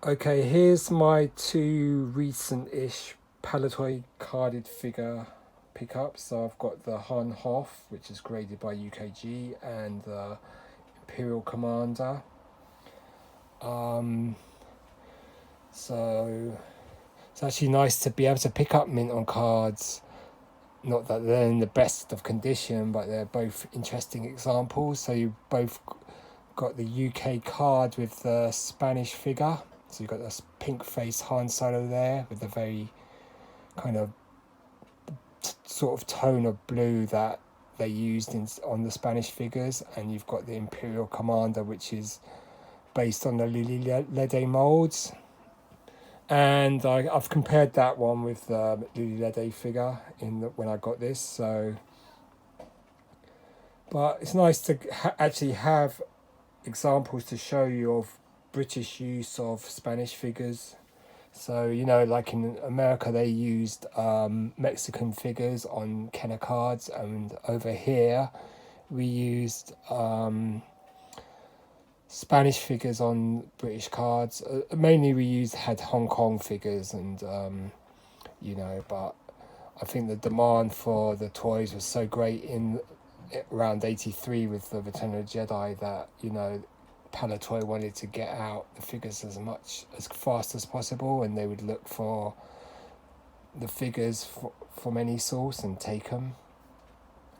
Okay, here's my two recent-ish Palitoy carded figure pickups. So I've got the Han Hoth, which is graded by UKG, and the Imperial Commander. So it's actually nice to be able to pick up mint on cards. Not that they're in the best of condition, but they're both interesting examples. So you both got the UK card with the Spanish figure. So you've got this pink face Han Solo there with a very kind of sort of tone of blue that they used on the Spanish figures. And you've got the Imperial Commander, which is based on the Lily Lede molds. And I've compared that one with the Lily Lede figure when I got this. So, but it's nice to actually have examples to show you of British use of Spanish figures. So, like in America, they used Mexican figures on Kenner cards, and over here, we used Spanish figures on British cards. Mainly, we had Hong Kong figures, and but I think the demand for the toys was so great in around '83 with the Return of the Jedi that Palitoy wanted to get out the figures as fast as possible, and they would look for the figures from any source and take them.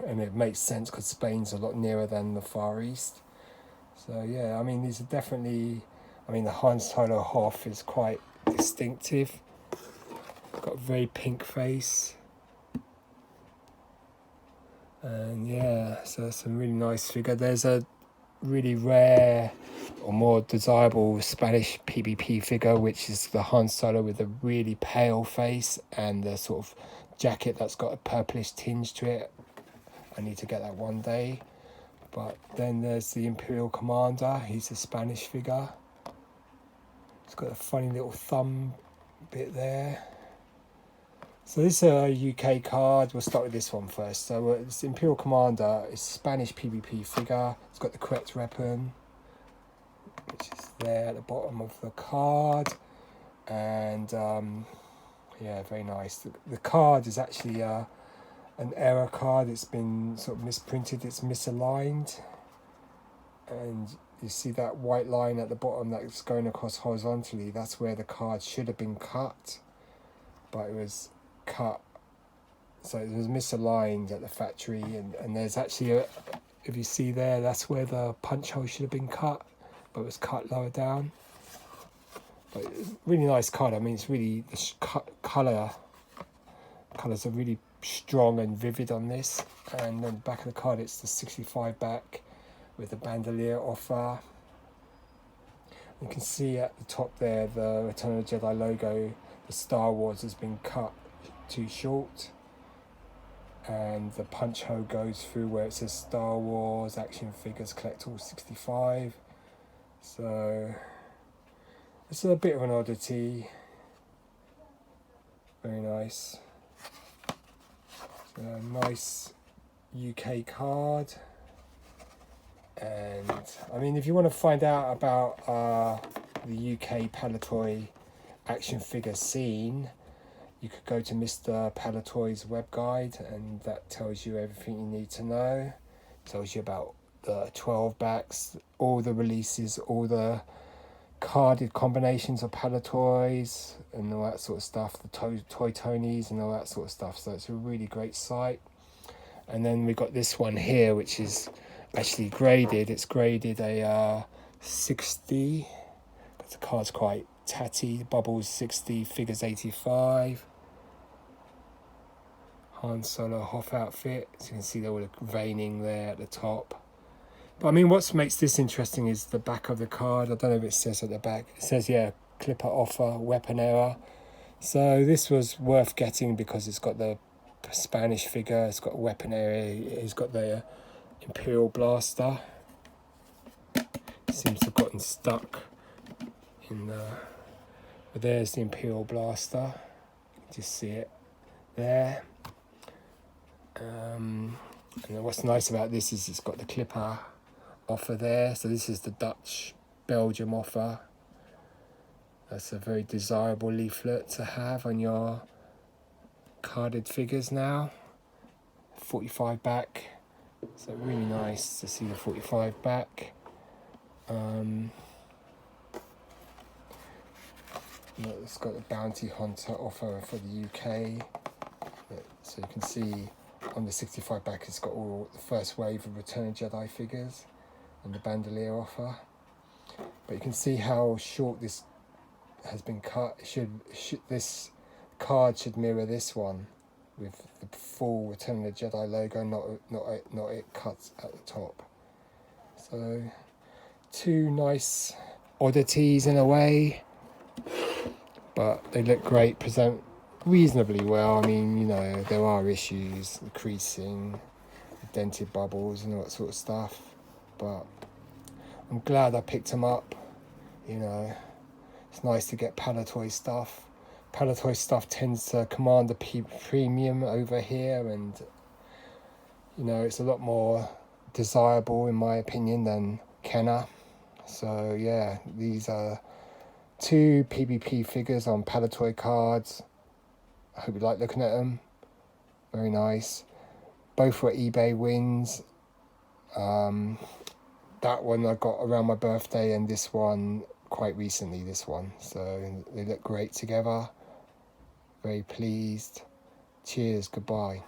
And it makes sense because Spain's a lot nearer than the Far East. So yeah, I mean, these are definitely. I mean, the Han Solo Hoth is quite distinctive. Got a very pink face. And yeah, so that's a really nice figure. There's a really rare or more desirable Spanish PBP figure, which is the Han Solo with a really pale face and the sort of jacket that's got a purplish tinge to it. I need to get that one day. But then there's the Imperial Commander. He's a Spanish figure. He's got a funny little thumb bit there. So this is a UK card. We'll start with this one first. So this Imperial Commander is Spanish PvP figure. It's got the correct weapon, which is there at the bottom of the card. And yeah, very nice. The card is actually an error card. It's been sort of misprinted. It's misaligned. And you see that white line at the bottom that's going across horizontally. That's where the card should have been cut. But it was cut, so it was misaligned at the factory, and there's actually if you see there, that's where the punch hole should have been cut, but it was cut lower down. But really nice card. I mean, it's really the colours are really strong and vivid on this. And then the back of the card, it's the 65 back with the bandolier offer. You can see at the top there the Return of the Jedi logo. The Star Wars has been cut too short, and the punch hole goes through where it says Star Wars Action Figures Collect All 65. So it's a bit of an oddity. Very nice. So nice UK card. And I mean, if you want to find out about the UK Palitoy action figure scene, you could go to Mr. Palitoy's web guide, and that tells you everything you need to know. It tells you about the 12 backs, all the releases, all the carded combinations of Palitoys and all that sort of stuff, the toy Tonys and all that sort of stuff. So it's a really great site. And then we got this one here, which is actually graded. It's graded a 60. The card's quite tatty. Bubbles 60, figures 85. Han Solo Hoth Outfit. As you can see, there was a veining there at the top. But I mean, what makes this interesting is the back of the card. I don't know if it says at the back. It says, yeah, clipper offer, weapon error. So this was worth getting because it's got the Spanish figure. It's got a weapon error. It's got the Imperial blaster. It seems to have gotten stuck in the. But there's the Imperial blaster. You can just see it there. And then what's nice about this is it's got the clipper offer there. So this is the Dutch Belgium offer. That's a very desirable leaflet to have on your carded figures now. 45 back, so really nice to see the 45 back. It's got the Bounty Hunter offer for the UK. So you can see on the 65 back it's got all the first wave of Return of Jedi figures and the bandolier offer. But you can see how short this has been cut. This card should mirror this one with the full Return of the Jedi logo, not it cut at the top. So two nice oddities in a way, but they look great, present reasonably well. I mean, you know, there are issues, the creasing, the dented bubbles and all that sort of stuff, but I'm glad I picked them up. You know, it's nice to get Palitoy stuff. Palitoy stuff tends to command a premium over here, and you know, it's a lot more desirable in my opinion than Kenner. So yeah, these are two PBP figures on Palitoy cards. I hope you like looking at them. Very nice. Both were eBay wins. That one I got around my birthday, and this one quite recently, this one. So they look great together. Very pleased. Cheers, goodbye.